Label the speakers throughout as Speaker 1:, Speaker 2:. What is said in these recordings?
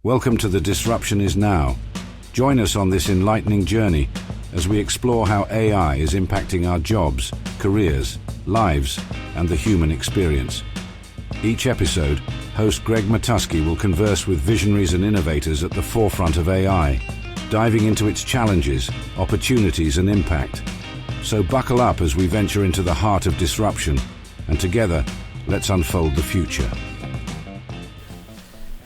Speaker 1: Welcome to The Disruption Is Now. Join us on this enlightening journey as we explore how AI is impacting our jobs, careers, lives, and the human experience. Each episode, host Greg Matusky will converse with visionaries and innovators at the forefront of AI, diving into its challenges, opportunities, and impact. So buckle up as we venture into the heart of disruption, and together, let's unfold the future.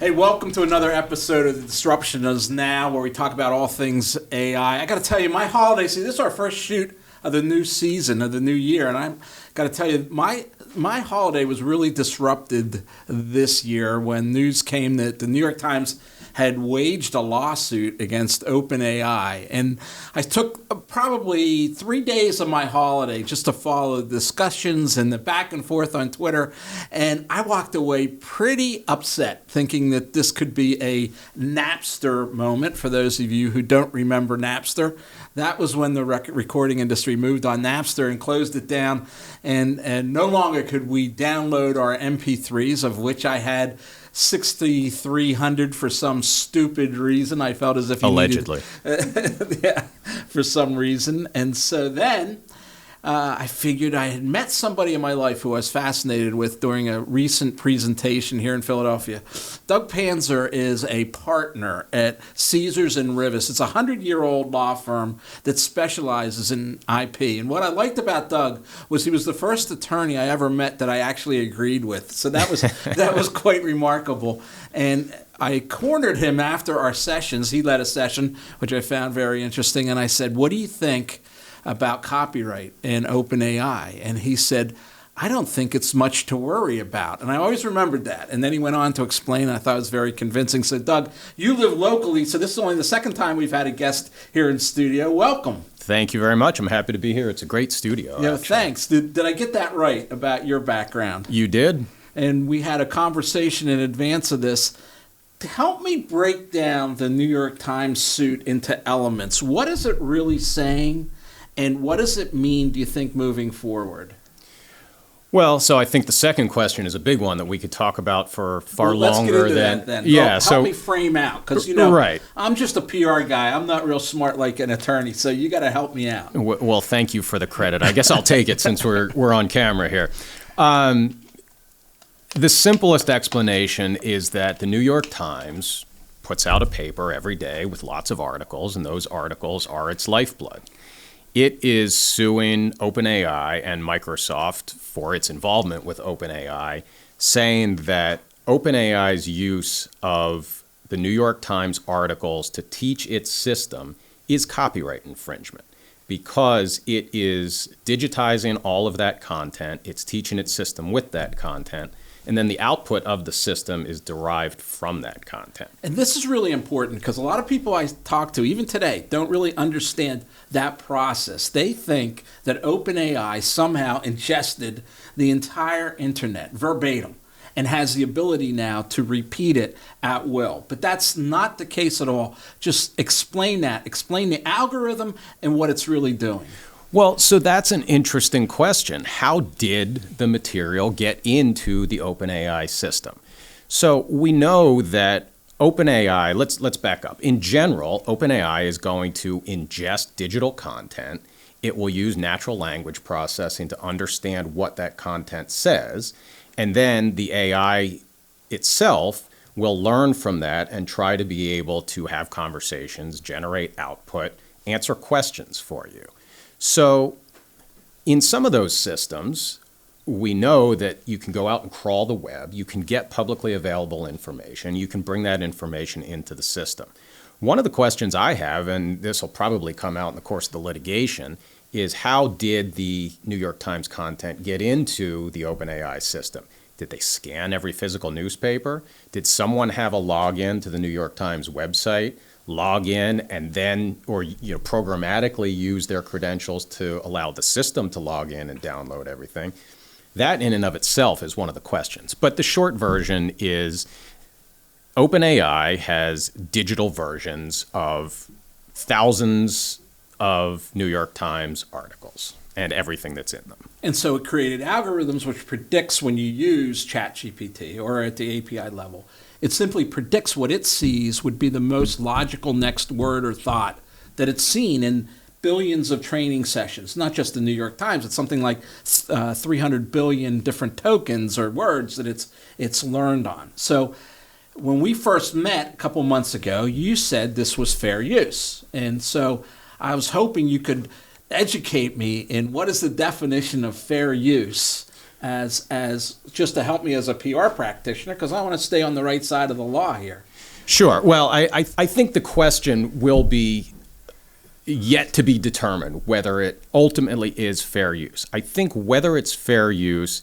Speaker 2: Hey, welcome to another episode of The Disruption Is Now, where we talk about all things AI. I got to tell you, my holiday season, this is our first shoot of the new season, of the new year, and I got to tell you, my holiday was really disrupted this year when news came that the New York Times had waged a lawsuit against OpenAI. And I took probably 3 days of my holiday just to follow the discussions and the back and forth on Twitter. And I walked away pretty upset, thinking that this could be a Napster moment. For those of you who don't remember Napster, that was when the recording industry moved on Napster and closed it down. And no longer could we download our MP3s, of which I had 6,300 for some stupid reason. I felt as if you
Speaker 3: allegedly
Speaker 2: yeah, for some reason. And so then I figured I had met somebody in my life who I was fascinated with during a recent presentation here in Philadelphia. Doug Panzer is a partner at Caesars and Rivas. It's a 100-year-old law firm that specializes in IP. And what I liked about Doug was he was the first attorney I ever met that I actually agreed with. So that was quite remarkable. And I cornered him after our sessions. He led a session, which I found very interesting. And I said, "What do you think about copyright in OpenAI?" And he said, "I don't think it's much to worry about." And I always remembered that. And then he went on to explain, and I thought it was very convincing. So, Doug, you live locally, so this is only the second time we've had a guest here in studio. Welcome.
Speaker 3: Thank you very much. I'm happy to be here. It's a great studio.
Speaker 2: Yeah, thanks. Did I get that right about your background?
Speaker 3: You did.
Speaker 2: And we had a conversation in advance of this. Help me break down the New York Times suit into elements. What is it really saying? And what does it mean, do you think, moving forward?
Speaker 3: Well, so I think the second question is a big one that we could talk about for far longer
Speaker 2: let's get into
Speaker 3: than
Speaker 2: that then.
Speaker 3: Yeah,
Speaker 2: Help me frame out, because
Speaker 3: right.
Speaker 2: I'm just a PR guy. I'm not real smart like an attorney, so you got to help me out.
Speaker 3: Well, thank you for the credit. I guess I'll take it since we're on camera here. The simplest explanation is that the New York Times puts out a paper every day with lots of articles, and those articles are its lifeblood. It is suing OpenAI and Microsoft for its involvement with OpenAI, saying that OpenAI's use of the New York Times articles to teach its system is copyright infringement because it is digitizing all of that content, it's teaching its system with that content, and then the output of the system is derived from that content.
Speaker 2: And this is really important because a lot of people I talk to, even today, don't really understand that process. They think that OpenAI somehow ingested the entire internet verbatim and has the ability now to repeat it at will. But that's not the case at all. Just explain that. Explain the algorithm and what it's really doing.
Speaker 3: Well, so that's an interesting question. How did the material get into the OpenAI system? So we know that OpenAI, let's back up. In general, OpenAI is going to ingest digital content. It will use natural language processing to understand what that content says, and then the AI itself will learn from that and try to be able to have conversations, generate output, answer questions for you. So in some of those systems, we know that you can go out and crawl the web, you can get publicly available information, you can bring that information into the system. One of the questions I have, and this will probably come out in the course of the litigation, is how did the New York Times content get into the OpenAI system? Did they scan every physical newspaper? Did someone have a login to the New York Times website, log in, and then, or programmatically use their credentials to allow the system to log in and download everything? That in and of itself is one of the questions. But the short version is OpenAI has digital versions of thousands of New York Times articles and everything that's in them.
Speaker 2: And so it created algorithms which predicts when you use ChatGPT or at the API level. It simply predicts what it sees would be the most logical next word or thought that it's seen in billions of training sessions, not just the New York Times. It's something like 300 billion different tokens or words that it's learned on. So when we first met a couple months ago, you said this was fair use. And so I was hoping you could educate me in what is the definition of fair use as just to help me as a PR practitioner, because I want to stay on the right side of the law here.
Speaker 3: Sure. Well, I think the question will be yet to be determined whether it ultimately is fair use. I think whether it's fair use,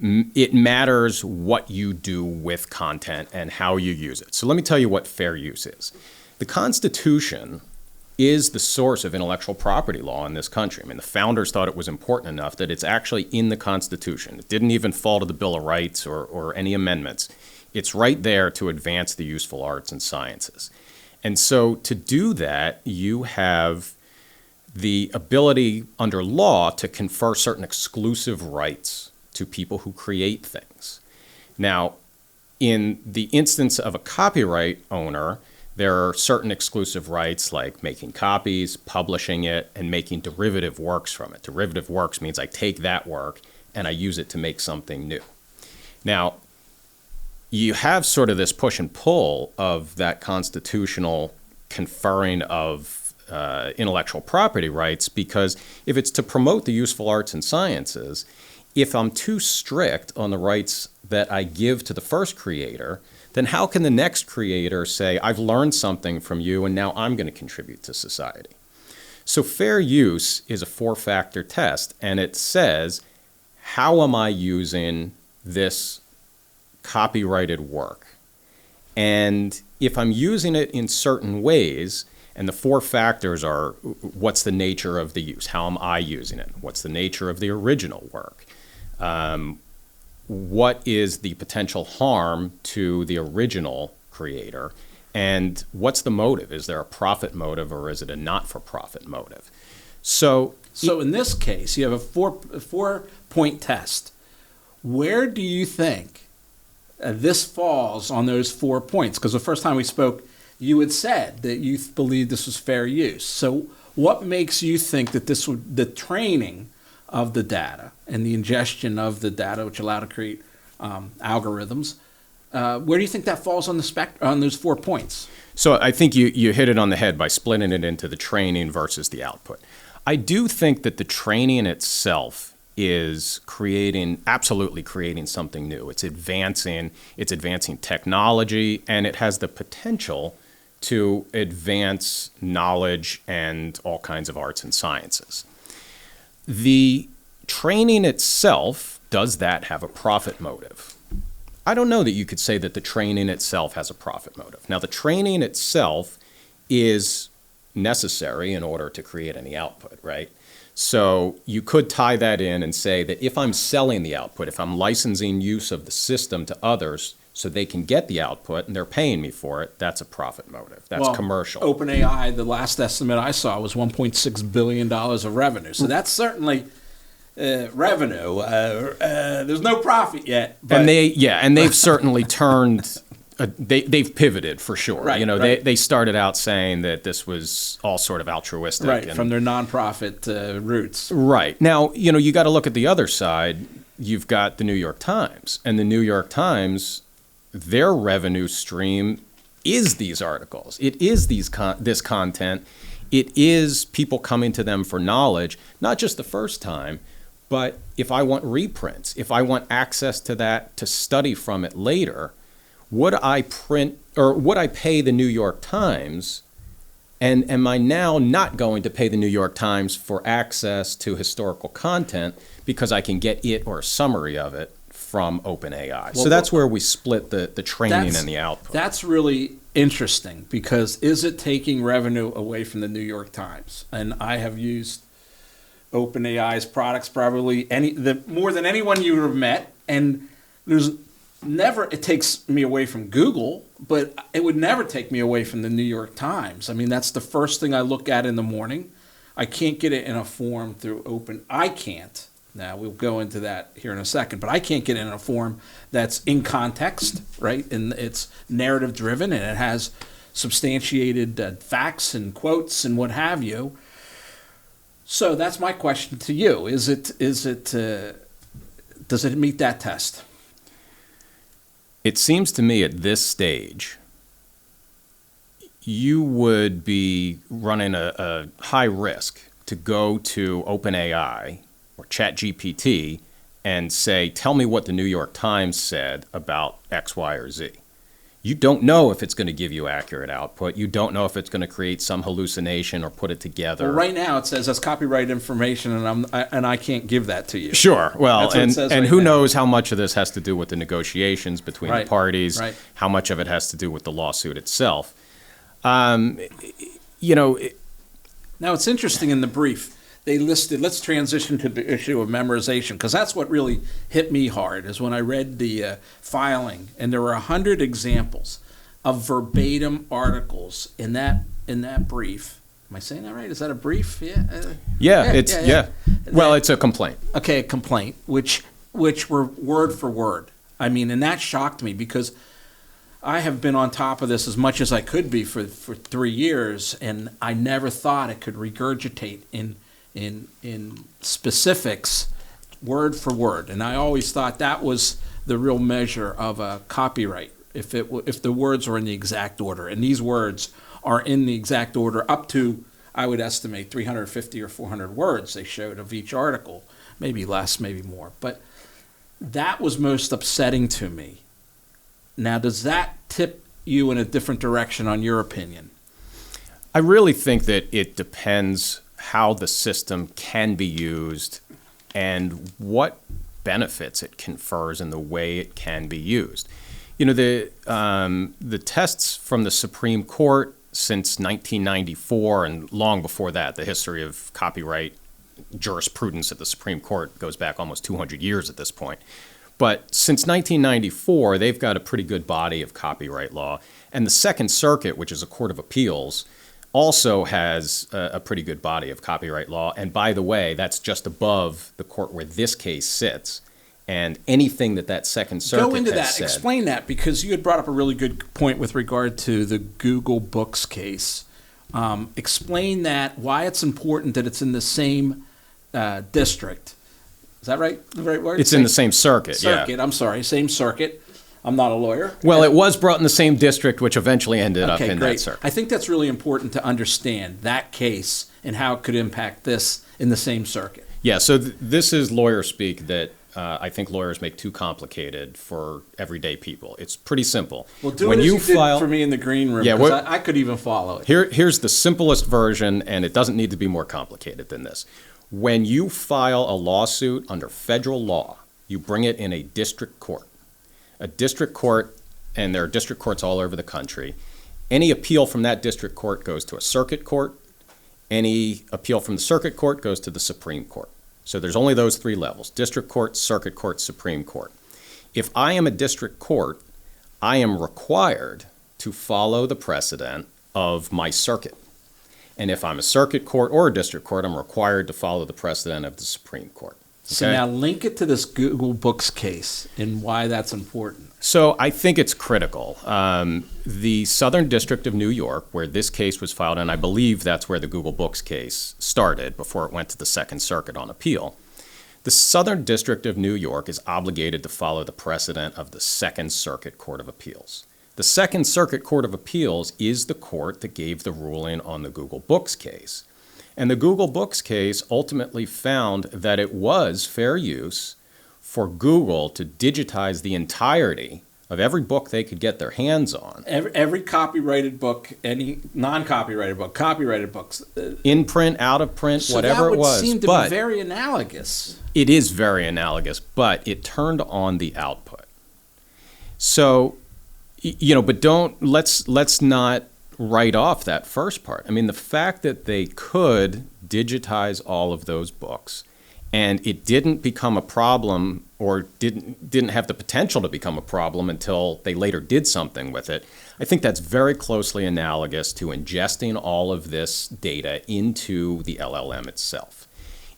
Speaker 3: it matters what you do with content and how you use it. So let me tell you what fair use is. The Constitution is the source of intellectual property law in this country. I mean, the founders thought it was important enough that it's actually in the Constitution. It didn't even fall to the Bill of Rights or any amendments. It's right there to advance the useful arts and sciences. And so to do that, you have the ability under law to confer certain exclusive rights to people who create things. Now, in the instance of a copyright owner, there are certain exclusive rights like making copies, publishing it, and making derivative works from it. Derivative works means I take that work and I use it to make something new. Now, you have sort of this push and pull of that constitutional conferring of intellectual property rights, because if it's to promote the useful arts and sciences, if I'm too strict on the rights that I give to the first creator, then how can the next creator say, I've learned something from you and now I'm going to contribute to society? So fair use is a 4-factor test, and it says, how am I using this copyrighted work? And if I'm using it in certain ways, and the 4 factors are, what's the nature of the use? How am I using it? What's the nature of the original work? What is the potential harm to the original creator? And what's the motive? Is there a profit motive or is it a not-for-profit motive? So
Speaker 2: in this case, you have a four-point test. Where do you think this falls on those 4 points? Because the first time we spoke, you had said that you believed this was fair use. So what makes you think that the training of the data and the ingestion of the data, which allow to create algorithms, where do you think that falls on the on those 4 points?
Speaker 3: So I think you hit it on the head by splitting it into the training versus the output. I do think that the training itself is absolutely creating something new. It's advancing technology, and it has the potential to advance knowledge and all kinds of arts and sciences. The training itself, does that have a profit motive? I don't know that you could say that the training itself has a profit motive. Now, the training itself is necessary in order to create any output, right? So you could tie that in and say that if I'm selling the output, if I'm licensing use of the system to others so they can get the output and they're paying me for it, that's a profit motive. That's commercial.
Speaker 2: OpenAI, the last estimate I saw was $1.6 billion of revenue. So that's certainly revenue. There's no profit yet. But
Speaker 3: and they've certainly turned. They've pivoted for sure.
Speaker 2: Right,
Speaker 3: They started out saying that this was all sort of altruistic.
Speaker 2: Right, from their nonprofit roots.
Speaker 3: Right. Now, you got to look at the other side. You've got the New York Times. And the New York Times, their revenue stream is these articles. It is this content. It is people coming to them for knowledge, not just the first time, but if I want reprints, if I want access to that to study from it later, would I print or would I pay the New York Times? And am I now not going to pay the New York Times for access to historical content because I can get it or a summary of it from OpenAI? So that's where we split the training and the output.
Speaker 2: That's really interesting, because is it taking revenue away from the New York Times? And I have used OpenAI's products probably more than anyone you would have met, and it takes me away from Google, but it would never take me away from the New York Times. I mean, that's the first thing I look at in the morning. I can't get it in a form through I can't, Now, we'll go into that here in a second, but I can't get in a form that's in context, right? And it's narrative driven and it has substantiated facts and quotes and what have you. So that's my question to you. Does it meet that test?
Speaker 3: It seems to me at this stage, you would be running a high risk to go to OpenAI or ChatGPT and say, tell me what the New York Times said about X, Y, or Z. You don't know if it's going to give you accurate output. You don't know if it's going to create some hallucination or put it together.
Speaker 2: Well, right now it says that's copyright information, and I can't give that to you.
Speaker 3: Sure. Well, and
Speaker 2: right
Speaker 3: who
Speaker 2: now.
Speaker 3: knows how much of this has to do with the negotiations between
Speaker 2: Right,
Speaker 3: the parties,
Speaker 2: right.
Speaker 3: how much of it has to do with the lawsuit itself. You know,
Speaker 2: Now, it's interesting in the brief, they listed, let's transition to the issue of memorization, because that's what really hit me hard, is when I read the filing, and there were 100 examples of verbatim articles in that brief. Am I saying that right? Is that a brief?
Speaker 3: Yeah. Well, it's a complaint.
Speaker 2: Okay, a complaint, which were word for word. I mean, and that shocked me because I have been on top of this as much as I could be for 3 years, and I never thought it could regurgitate in specifics, word for word. And I always thought that was the real measure of a copyright, if the words were in the exact order. And these words are in the exact order up to, I would estimate, 350 or 400 words they showed of each article, maybe less, maybe more. But that was most upsetting to me. Now, does that tip you in a different direction on your opinion?
Speaker 3: I really think that it depends how the system can be used and what benefits it confers in the way it can be used. You know, the tests from the Supreme Court since 1994 and long before that, the history of copyright jurisprudence at the Supreme Court goes back almost 200 years at this point. But since 1994, they've got a pretty good body of copyright law. And the Second Circuit, which is a court of appeals, also has a pretty good body of copyright law. And by the way, that's just above the court where this case sits. And anything that Second Circuit
Speaker 2: Go into
Speaker 3: has
Speaker 2: that.
Speaker 3: said,
Speaker 2: Explain that, because you had brought up a really good point with regard to the Google Books case. Explain that, why it's important that it's in the same district. Is that right? The right word?
Speaker 3: It's in the same circuit,
Speaker 2: Circuit,
Speaker 3: yeah.
Speaker 2: I'm sorry, same circuit. I'm not a lawyer.
Speaker 3: Well, it was brought in the same district, which eventually ended up in
Speaker 2: great.
Speaker 3: that circuit.
Speaker 2: I think that's really important to understand that case and how it could impact this in the same circuit.
Speaker 3: Yeah, so this is lawyer speak that I think lawyers make too complicated for everyday people. It's pretty simple.
Speaker 2: Well, do it as you did for me in the green room,
Speaker 3: Yeah,
Speaker 2: because I could even follow it.
Speaker 3: Here's the simplest version, and it doesn't need to be more complicated than this. When you file a lawsuit under federal law, you bring it in a district court. A district court, and there are district courts all over the country, any appeal from that district court goes to a circuit court. Any appeal from the circuit court goes to the Supreme Court. So there's only those three levels: district court, circuit court, Supreme Court. If I am a district court, I am required to follow the precedent of my circuit. And if I'm a circuit court or a district court, I'm required to follow the precedent of the Supreme Court.
Speaker 2: So now link it to this Google Books case and why that's important.
Speaker 3: So I think it's critical. The Southern District of New York, where this case was filed, and I believe that's where the Google Books case started before it went to the Second Circuit on appeal. The Southern District of New York is obligated to follow the precedent of the Second Circuit Court of Appeals. The Second Circuit Court of Appeals is the court that gave the ruling on the Google Books case. And the Google Books case ultimately found that it was fair use for Google to digitize the entirety of every book they could get their hands on.
Speaker 2: Every copyrighted book, any non-copyrighted book, copyrighted books.
Speaker 3: In print, out of print, whatever it was.
Speaker 2: That would seem to be very analogous.
Speaker 3: It is very analogous, but it turned on the output. So, but let's not write off that first part. I mean, the fact that they could digitize all of those books and it didn't become a problem or didn't have the potential to become a problem until they later did something with it, I think that's very closely analogous to ingesting all of this data into the LLM itself.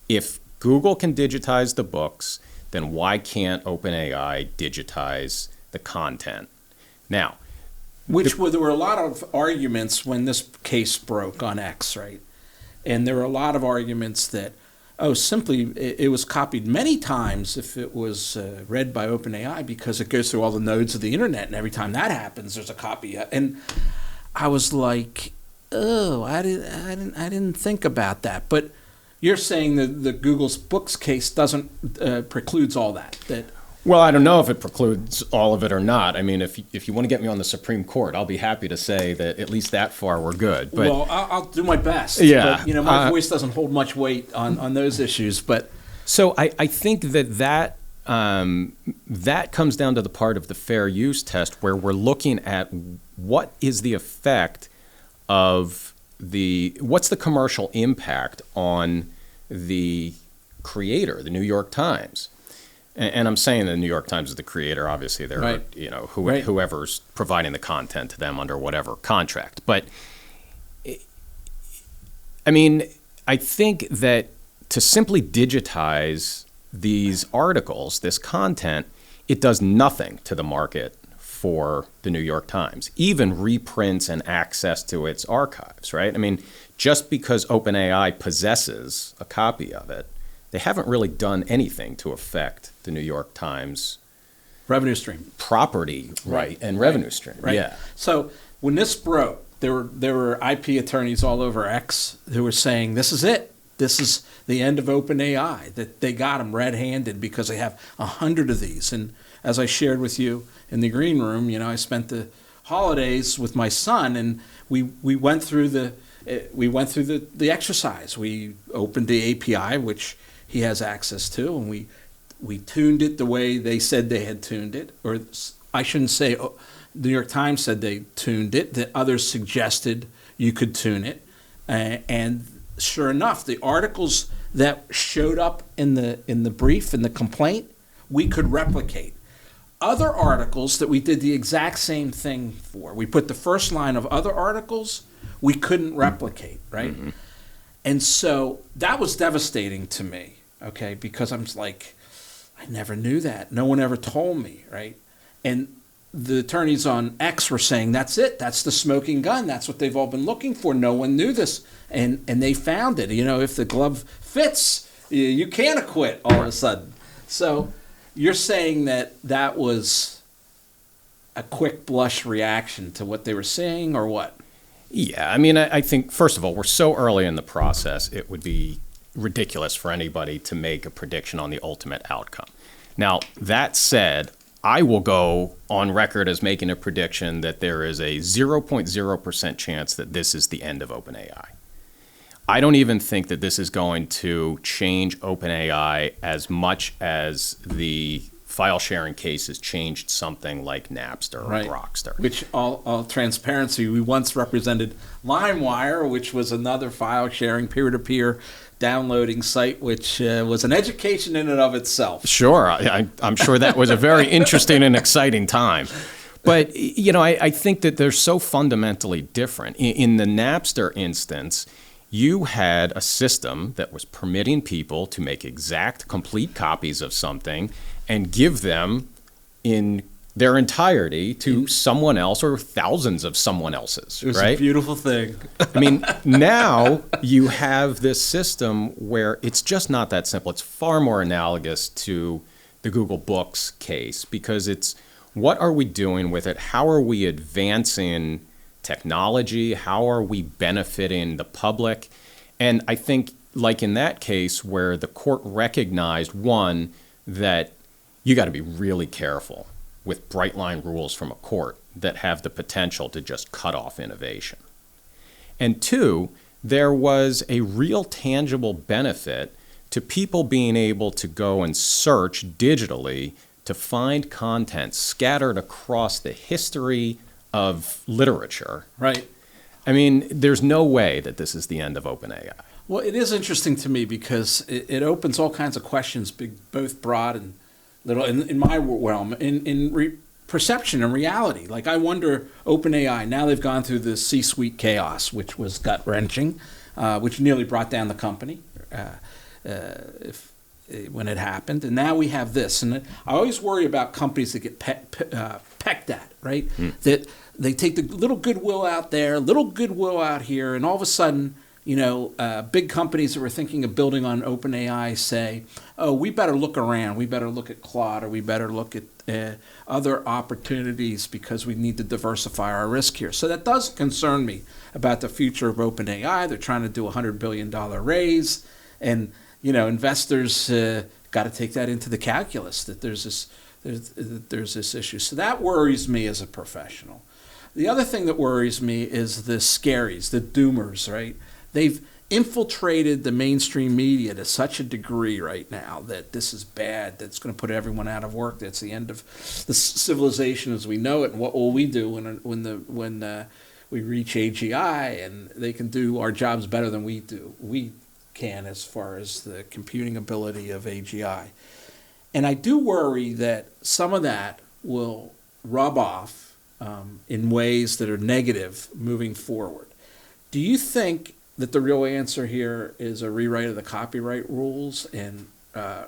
Speaker 3: If Google can digitize the books, then why can't OpenAI digitize the content? Now,
Speaker 2: there were a lot of arguments when this case broke on X, right? And there were a lot of arguments that, simply it was copied many times if it was read by OpenAI because it goes through all the nodes of the internet, and every time that happens, there's a copy. And I was like, I didn't think about that. But you're saying that the Google's books case doesn't precludes all that.
Speaker 3: Well, I don't know if it precludes all of it or not. I mean, if you want to get me on the Supreme Court, I'll be happy to say that at least that far we're good. But,
Speaker 2: well, I'll do my best.
Speaker 3: Yeah.
Speaker 2: But, my voice doesn't hold much weight on those issues. But
Speaker 3: so I think that comes down to the part of the fair use test where we're looking at what is the effect of what's the commercial impact on the creator, the New York Times. And I'm saying the New York Times is the creator. Obviously, they're
Speaker 2: right.
Speaker 3: Whoever's providing the content to them under whatever contract. But I mean, I think that to simply digitize these articles, this content, it does nothing to the market for the New York Times, even reprints and access to its archives, right? I mean, just because OpenAI possesses a copy of it, they haven't really done anything to affect the New York Times
Speaker 2: revenue stream,
Speaker 3: property right and revenue stream.
Speaker 2: Right.
Speaker 3: Yeah.
Speaker 2: So when this broke, there were IP attorneys all over X who were saying, "This is it. This is the end of OpenAI." That they got them red-handed because they have 100 of these. And as I shared with you in the green room, I spent the holidays with my son, and we went through the exercise. We opened the API, which he has access to, and we tuned it the way they said they had tuned it. Or I shouldn't say the New York Times said they tuned it, that others suggested you could tune it. And sure enough, the articles that showed up in the brief, in the complaint, we could replicate. Other articles that we did the exact same thing for, we put the first line of other articles, we couldn't replicate, right? Mm-hmm. And so that was devastating to me, okay, because I'm like, I never knew that. No one ever told me, right? And the attorneys on X were saying, that's it. That's the smoking gun. That's what they've all been looking for. No one knew this. And they found it. If the glove fits, you can't acquit all of a sudden. So you're saying that was a quick blush reaction to what they were saying, or what?
Speaker 3: Yeah, I mean, I think, first of all, we're so early in the process, it would be ridiculous for anybody to make a prediction on the ultimate outcome. Now, that said, I will go on record as making a prediction that there is a 0.0% chance that this is the end of OpenAI. I don't even think that this is going to change OpenAI as much as the file sharing case has changed something like Napster or Grokster.
Speaker 2: Which, all transparency, we once represented LimeWire, which was another file sharing peer-to-peer downloading site, which was an education in and of itself.
Speaker 3: Sure. I'm sure that was a very interesting and exciting time. But, I think that they're so fundamentally different. In the Napster instance, you had a system that was permitting people to make exact, complete copies of something and give them in their entirety to someone else or thousands of someone else's.
Speaker 2: It was
Speaker 3: right?
Speaker 2: a beautiful thing.
Speaker 3: I mean, now you have this system where it's just not that simple. It's far more analogous to the Google Books case, because it's what are we doing with it? How are we advancing technology? How are we benefiting the public? And I think, like in that case, where the court recognized, one, that you got to be really careful with bright line rules from a court that have the potential to just cut off innovation. And two, there was a real tangible benefit to people being able to go and search digitally to find content scattered across the history of literature.
Speaker 2: Right.
Speaker 3: I mean, there's no way that this is the end of OpenAI.
Speaker 2: Well, it is interesting to me because it opens all kinds of questions, both broad and little, in my realm, in perception and reality. Like, I wonder, OpenAI, now they've gone through the C-suite chaos, which was gut-wrenching, which nearly brought down the company. if when it happened, and now we have this. And I always worry about companies that get pecked at, right? That they take the little goodwill out there, little goodwill out here, and all of a sudden, big companies that were thinking of building on OpenAI say, oh, we better look around, we better look at Claude, or we better look at other opportunities because we need to diversify our risk here. So that does concern me about the future of OpenAI. They're trying to do a $100 billion raise, and investors got to take that into the calculus that there's this issue. So that worries me as a professional. The other thing that worries me is the scaries, the doomers, right? They've infiltrated the mainstream media to such a degree right now that this is bad, that's going to put everyone out of work, that's the end of the civilization as we know it, and what will we do when we reach AGI and they can do our jobs better than we do. We can as far as the computing ability of AGI. And I do worry that some of that will rub off in ways that are negative moving forward. Do you think that the real answer here is a rewrite of the copyright rules and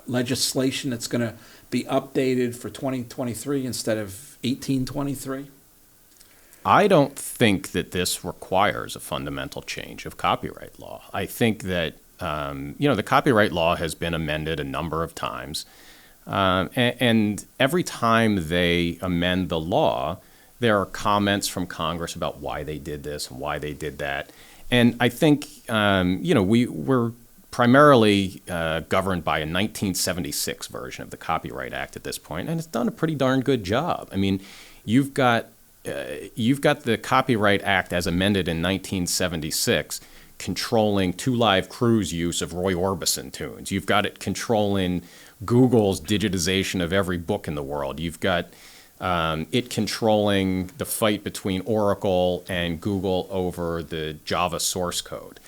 Speaker 2: legislation that's going to be updated for 2023 instead of 1823?
Speaker 3: I don't think that this requires a fundamental change of copyright law. I think that the copyright law has been amended a number of times, and every time they amend the law, there are comments from Congress about why they did this and why they did that. And I think, we're primarily governed by a 1976 version of the Copyright Act at this point, and it's done a pretty darn good job. I mean, you've got the Copyright Act as amended in 1976 controlling Two Live Crew's use of Roy Orbison tunes. You've got it controlling Google's digitization of every book in the world. You've got it controlling the fight between Oracle and Google over the Java source code.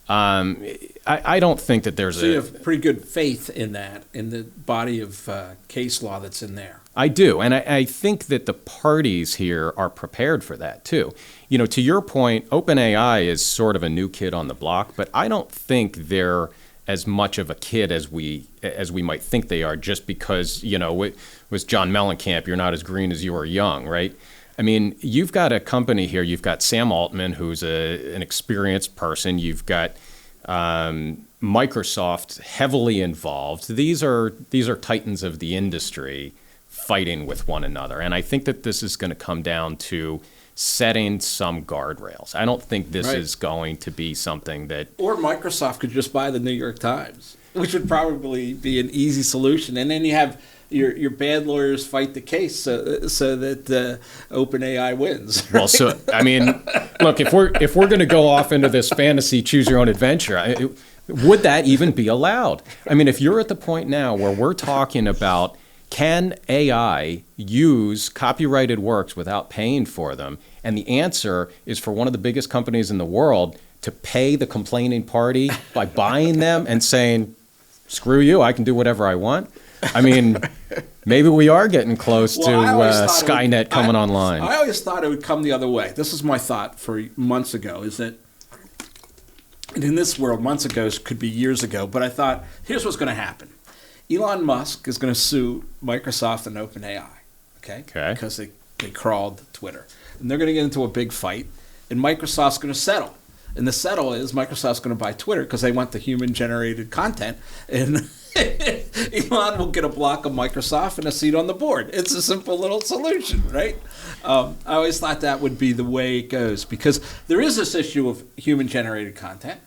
Speaker 3: I don't think that there's
Speaker 2: So you have pretty good faith in that, in the body of case law that's in there.
Speaker 3: I do, and I think that the parties here are prepared for that too. To your point, OpenAI is sort of a new kid on the block, but I don't think they're as much of a kid as we might think they are, just because, it was John Mellencamp, you're not as green as you are young, right? I mean, you've got a company here, you've got Sam Altman, who's an experienced person, you've got Microsoft heavily involved. These are titans of the industry fighting with one another, and I think that this is going to come down to setting some guardrails. I don't think this is going to be something that... Or
Speaker 2: Microsoft could just buy the New York Times, which would probably be an easy solution. And then you have your bad lawyers fight the case so that OpenAI wins. Right?
Speaker 3: Well, so, I mean, look, if we're going to go off into this fantasy choose-your-own-adventure, would that even be allowed? I mean, if you're at the point now where we're talking about can AI use copyrighted works without paying for them? And the answer is for one of the biggest companies in the world to pay the complaining party by buying them and saying, screw you, I can do whatever I want. I mean, maybe we are getting close to Skynet coming online.
Speaker 2: I always thought it would come the other way. This is my thought for months ago, is that, and in this world, months ago could be years ago, but I thought, here's what's going to happen. Elon Musk is going to sue Microsoft and OpenAI, okay? Because they crawled Twitter. And they're going to get into a big fight, and Microsoft's going to settle. And the settle is Microsoft's going to buy Twitter because they want the human-generated content, and Elon will get a block of Microsoft and a seat on the board. It's a simple little solution, right? I always thought that would be the way it goes, because there is this issue of human-generated content,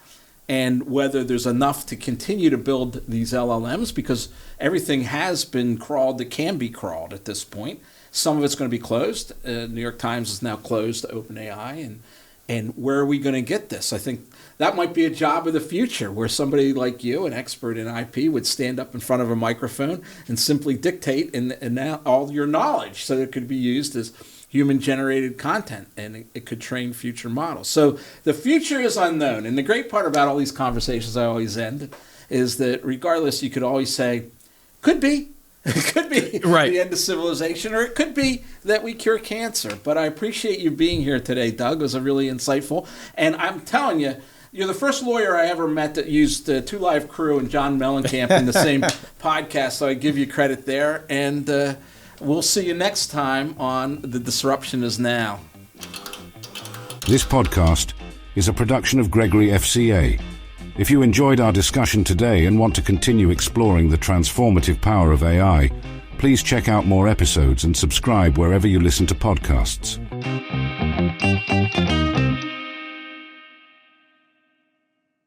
Speaker 2: and whether there's enough to continue to build these LLMs, because everything has been crawled that can be crawled at this point. Some of it's going to be closed. New York Times is now closed to OpenAI, and where are we going to get this? I think that might be a job of the future, where somebody like you, an expert in IP, would stand up in front of a microphone and simply dictate and all your knowledge, so that it could be used as human-generated content, and it could train future models. So the future is unknown. And the great part about all these conversations I always end is that regardless, you could always say, could be. It could be the end of civilization, or it could be that we cure cancer. But I appreciate you being here today, Doug. It was really insightful. And I'm telling you, You're the first lawyer I ever met that used Two Live Crew and John Mellencamp in the same podcast, so I give you credit there. And we'll see you next time on The Disruption Is Now.
Speaker 1: This podcast is a production of Gregory FCA. If you enjoyed our discussion today and want to continue exploring the transformative power of AI, please check out more episodes and subscribe wherever you listen to podcasts.